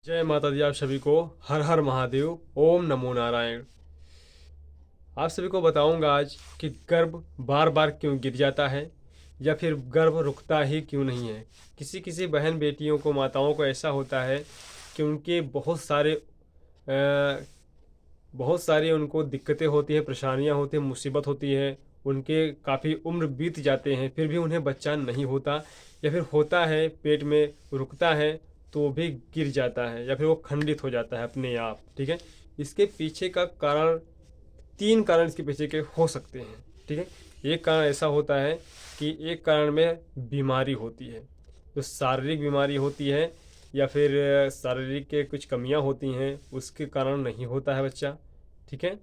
जय माता दी। आप सभी को हर हर महादेव, ओम नमो नारायण। आप सभी को बताऊंगा आज कि गर्भ बार बार क्यों गिर जाता है या फिर गर्भ रुकता ही क्यों नहीं है। किसी किसी बहन बेटियों को, माताओं को ऐसा होता है कि उनके बहुत सारी उनको दिक्कतें होती हैं, परेशानियां होती हैं, मुसीबत होती है। उनके काफ़ी उम्र बीत जाते हैं फिर भी उन्हें बच्चा नहीं होता, या फिर होता है पेट में रुकता है तो भी गिर जाता है या फिर वो खंडित हो जाता है अपने आप। ठीक है, इसके पीछे का कारण, तीन कारण इसके पीछे के हो सकते हैं। ठीक है, एक कारण ऐसा होता है कि एक कारण में बीमारी होती है, जो शारीरिक बीमारी होती है या फिर शारीरिक के कुछ कमियां होती हैं, उसके कारण नहीं होता है बच्चा। ठीक है,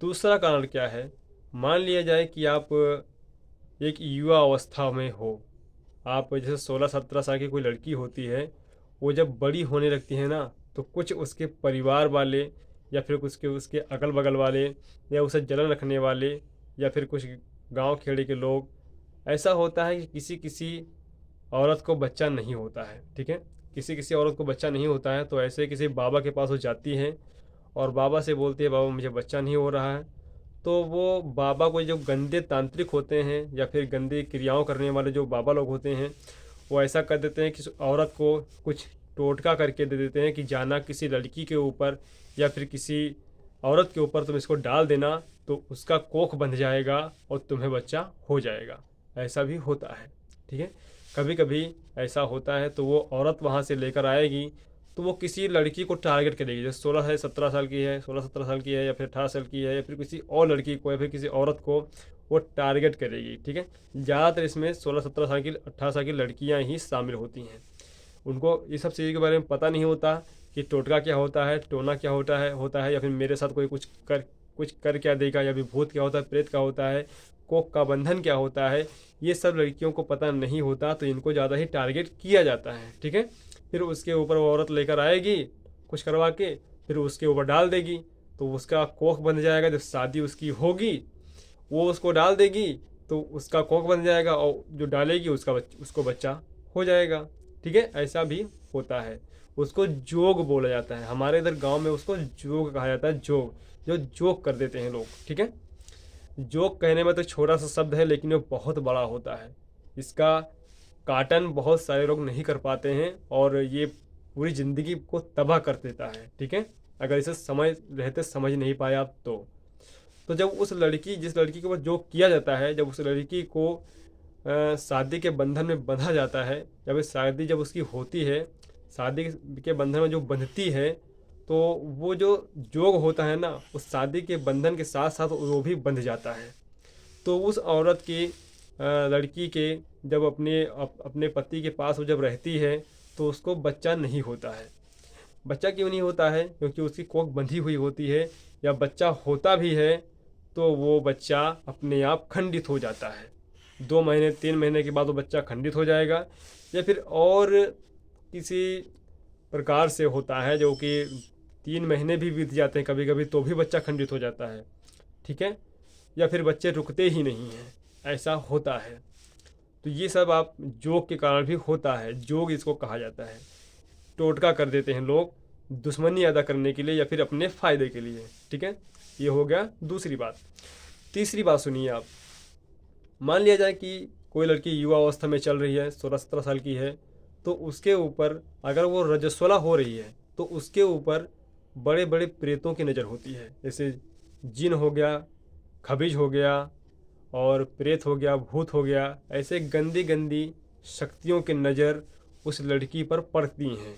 दूसरा कारण क्या है, मान लिया जाए कि आप एक युवा अवस्था में हो। आप जैसे 16-17 साल की कोई लड़की होती है, वो जब बड़ी होने लगती है ना, तो कुछ उसके परिवार वाले या फिर कुछ के उसके अगल बगल वाले या उसे जलन रखने वाले या फिर कुछ गांव खेड़े के लोग, ऐसा होता है कि किसी किसी औरत को बच्चा नहीं होता है। ठीक है, किसी किसी औरत को बच्चा नहीं होता है तो ऐसे किसी बाबा के पास वो जाती है और बाबा से बोलती है, बाबा मुझे बच्चा नहीं हो रहा है। तो वो बाबा को, जो गंदे तांत्रिक होते हैं या फिर गंदी क्रियाओं करने वाले जो बाबा लोग होते हैं, वो ऐसा कर देते हैं कि औरत को कुछ टोटका करके दे देते हैं कि जाना किसी लड़की के ऊपर या फिर किसी औरत के ऊपर तुम इसको डाल देना, तो उसका कोख बंध जाएगा और तुम्हें बच्चा हो जाएगा। ऐसा भी होता है। ठीक है, कभी कभी ऐसा होता है तो वो औरत वहाँ से लेकर आएगी तो वो किसी लड़की को टारगेट करेगी, जैसे 16 है 17 साल की है, 16-17 साल की है या फिर 18 साल की है, या फिर किसी और लड़की को या फिर किसी औरत को वो टारगेट करेगी। ठीक है, ज़्यादातर इसमें 16-17 साल की, 18 साल की लड़कियां ही शामिल होती हैं। उनको ये सब चीज़ के बारे में पता नहीं होता कि टोटका क्या होता है, टोना क्या होता है या फिर मेरे साथ कोई कुछ कर क्या देगा, या फिर भूत क्या होता है, प्रेत क्या होता है, कोख का बंधन क्या होता है। ये सब लड़कियों को पता नहीं होता तो इनको ज़्यादा ही टारगेट किया जाता है। ठीक है, फिर उसके ऊपर वो औरत लेकर आएगी कुछ करवा के, फिर उसके ऊपर डाल देगी, तो उसका कोख बन जाएगा। जब शादी उसकी होगी, वो उसको डाल देगी तो उसका कोख बन जाएगा और जो डालेगी उसको बच्चा हो जाएगा। ठीक है, ऐसा भी होता है। उसको जोग बोला जाता है, हमारे इधर गांव में उसको जोग कहा जाता है। जोग, जो जोग कर देते हैं लोग। ठीक है, जोक कहने में तो छोटा सा शब्द है लेकिन वो बहुत बड़ा होता है। इसका काटन बहुत सारे लोग नहीं कर पाते हैं और ये पूरी ज़िंदगी को तबाह कर देता है। ठीक है, अगर इसे समझ नहीं पाए आप तो जब उस लड़की, जिस लड़की के ऊपर जो किया जाता है, जब उस लड़की को शादी के बंधन में बंधा जाता है, जब शादी जब उसकी होती है, शादी के बंधन में जो बंधती है, तो वो जो जोग होता है ना, उस शादी के बंधन के साथ साथ वो भी बंध जाता है। तो उस औरत की, लड़की के, जब अपने पति के पास वो जब रहती है तो उसको बच्चा नहीं होता है। बच्चा क्यों नहीं होता है? क्योंकि उसकी कोख बंधी हुई होती है, या बच्चा होता भी है तो वो बच्चा अपने आप खंडित हो जाता है। 2 महीने 3 महीने के बाद वो बच्चा खंडित हो जाएगा, या फिर और किसी प्रकार से होता है जो कि 3 महीने भी बीत जाते हैं कभी कभी तो भी बच्चा खंडित हो जाता है। ठीक है, या फिर बच्चे रुकते ही नहीं हैं, ऐसा होता है। तो ये सब आप जोग के कारण भी होता है, जोग इसको कहा जाता है। टोटका कर देते हैं लोग दुश्मनी अदा करने के लिए या फिर अपने फ़ायदे के लिए। ठीक है, ये हो गया दूसरी बात। तीसरी बात सुनिए आप। मान लिया जाए कि कोई लड़की युवा अवस्था में चल रही है, 16-17 साल की है, तो उसके ऊपर अगर वो रजस्वला हो रही है तो उसके ऊपर बड़े बड़े प्रेतों की नज़र होती है। जैसे जिन हो गया, खबिज हो गया, और प्रेत हो गया, भूत हो गया, ऐसे गंदी गंदी शक्तियों की नज़र उस लड़की पर पड़ती हैं।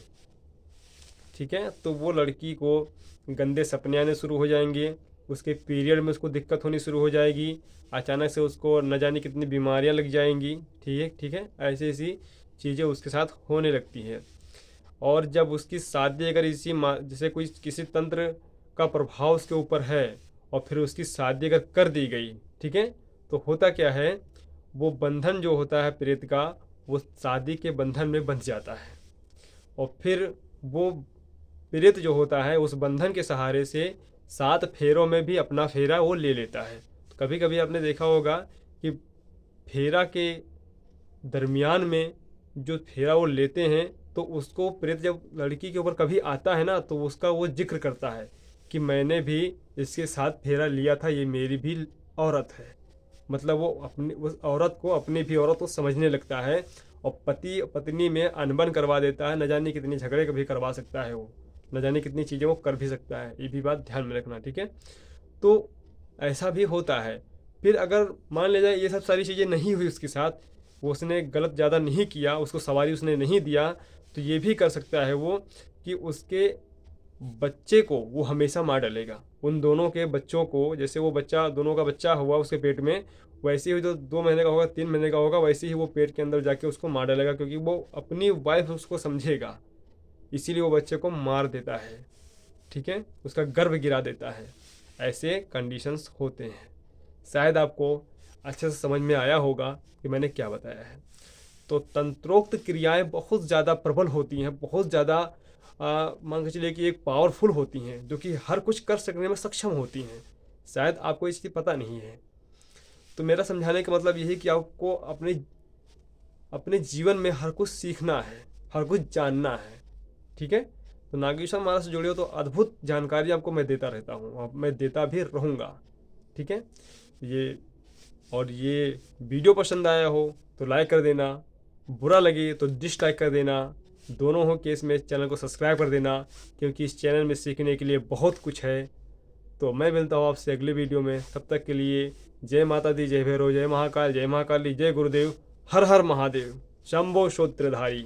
ठीक है, तो वो लड़की को गंदे सपने आने शुरू हो जाएंगे, उसके पीरियड में उसको दिक्कत होनी शुरू हो जाएगी, अचानक से उसको न जाने कितनी बीमारियां लग जाएंगी। ठीक है, ऐसी ऐसी चीज़ें उसके साथ होने लगती हैं। और जब उसकी शादी अगर जैसे कोई किसी तंत्र का प्रभाव उसके ऊपर है और फिर उसकी शादी अगर कर दी गई, ठीक है, तो होता क्या है, वो बंधन जो होता है प्रेत का, वो शादी के बंधन में बंध जाता है और फिर वो प्रेत जो होता है उस बंधन के सहारे से 7 फेरों में भी अपना फेरा वो ले लेता है। तो कभी कभी आपने देखा होगा कि फेरा के दरमियान में जो फेरा वो लेते हैं तो उसको प्रेत जब लड़की के ऊपर कभी आता है ना, तो उसका वो जिक्र करता है कि मैंने भी इसके साथ फेरा लिया था, ये मेरी भी औरत है। मतलब वो अपनी उस औरत को अपनी भी औरत को समझने लगता है, और पति पत्नी में अनबन करवा देता है। न जाने कितनी झगड़े कभी करवा सकता है वो, न जाने कितनी चीज़ें वो कर भी सकता है। ये भी बात ध्यान में रखना, ठीक है। तो ऐसा भी होता है। फिर अगर मान लिया जाए ये सब सारी चीज़ें नहीं हुई उसके साथ, वो उसने गलत ज़्यादा नहीं किया, उसको सवारी उसने नहीं दिया, तो ये भी कर सकता है वो कि उसके बच्चे को वो हमेशा मार डालेगा। उन दोनों के बच्चों को, जैसे वो बच्चा, दोनों का बच्चा हुआ उसके पेट में, वैसे ही जो 2 महीने का होगा, 3 महीने का होगा, वैसे ही वो पेट के अंदर जाके उसको मार डालेगा, क्योंकि वो अपनी वाइफ उसको समझेगा, इसीलिए वो बच्चे को मार देता है, ठीक है, उसका गर्भ गिरा देता है। ऐसे कंडीशंस होते हैं। शायद आपको अच्छे से समझ में आया होगा कि मैंने क्या बताया है। तो तंत्रोक्त क्रियाएं बहुत ज़्यादा प्रबल होती हैं, बहुत ज़्यादा मान के चलिए कि एक पावरफुल होती हैं, जो कि हर कुछ कर सकने में सक्षम होती हैं। शायद आपको इस चीज़ पता नहीं है। तो मेरा समझाने का मतलब यही कि आपको अपने अपने जीवन में हर कुछ सीखना है, हर कुछ जानना है, ठीक है। तो नागेश्वर महाराज से जुड़े हो तो अद्भुत जानकारी आपको मैं देता रहता हूँ, और मैं देता भी रहूँगा, ठीक है। ये वीडियो पसंद आया हो तो लाइक कर देना, बुरा लगे तो डिसलाइक कर देना। दोनों हो केस में चैनल को सब्सक्राइब कर देना, क्योंकि इस चैनल में सीखने के लिए बहुत कुछ है। तो मैं मिलता हूँ आपसे अगले वीडियो में। तब तक के लिए जय माता दी, जय भैरव, जय महाकाल, जय महाकाली, जय गुरुदेव, हर हर महादेव, शंभो शोत्रधारी।